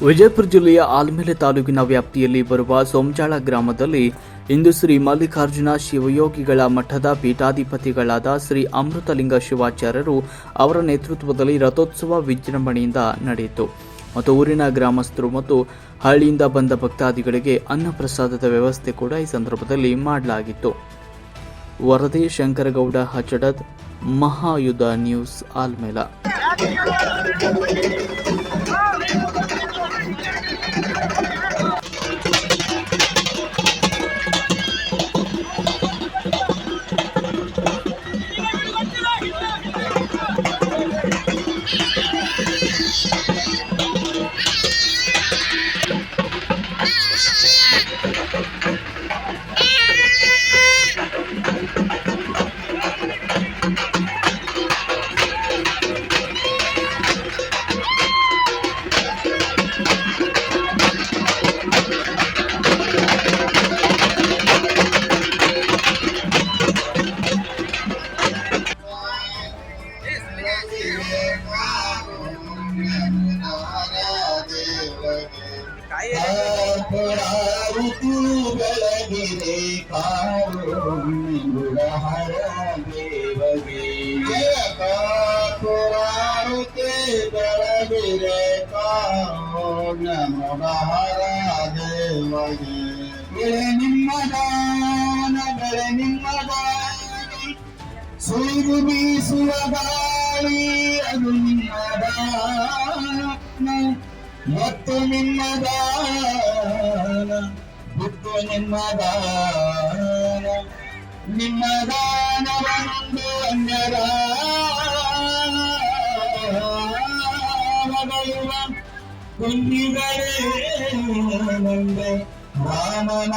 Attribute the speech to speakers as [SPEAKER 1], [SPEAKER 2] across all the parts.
[SPEAKER 1] ವಿಜಯಪುರ ಜಿಲ್ಲೆಯ ಆಲ್ಮೇಲೆ ತಾಲೂಕಿನ ವ್ಯಾಪ್ತಿಯಲ್ಲಿ ಬರುವ ಸೋಮಚಾಳ ಗ್ರಾಮದಲ್ಲಿ ಇಂದು ಶ್ರೀ ಮಲ್ಲಿಕಾರ್ಜುನ ಶಿವಯೋಗಿಗಳ ಮಠದ ಪೀಠಾಧಿಪತಿಗಳಾದ ಶ್ರೀ ಅಮೃತಲಿಂಗ ಶಿವಾಚಾರ್ಯರು ಅವರ ನೇತೃತ್ವದಲ್ಲಿ ರಥೋತ್ಸವ ವಿಜೃಂಭಣೆಯಿಂದ ನಡೆಯಿತು ಮತ್ತು ಊರಿನ ಗ್ರಾಮಸ್ಥರು ಮತ್ತು ಹಳ್ಳಿಯಿಂದ ಬಂದ ಭಕ್ತಾದಿಗಳಿಗೆ ಅನ್ನಪ್ರಸಾದದ ವ್ಯವಸ್ಥೆ ಕೂಡ ಈ ಸಂದರ್ಭದಲ್ಲಿ ಮಾಡಲಾಗಿತ್ತು. ವರದಿ ಶಂಕರಗೌಡ ಹಚಡದ್, ಮಹಾಯುಧ ನ್ಯೂಸ್, ಆಲ್ಮೇಲ.
[SPEAKER 2] ಬೆಳಗಿದೆ ಕಾರುಹರ ದೇವಗೆ ಪುರಾರುತೆ ಬೆಳಗಿದೆ ಕಾರುಣಹರ ದೇವಗೆ ಬೆಳೆ ನಿಮ್ಮದಾನ ಬೆಳೆ ನಿಮ್ಮದಾನ ಸುರಿದು ಬೀಸುವ ಗಾಳಿ ಅದು ನಿಮ್ಮದಾನ ಮತ್ತು ನಿಮ್ಮದಾನ ಬಿಟ್ಟು ನಿಮ್ಮದಾನ ನಿಮ್ಮದಾನವೊಂದು ಅನ್ಯರಾಗೈವ ಕುಂದಿಗಳೇ ನಂದೆ ರಾಮನ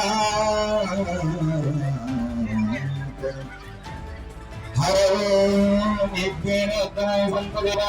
[SPEAKER 2] ಹರವೋ ನಿದ್ದೇನ ಸಂಪದಿರ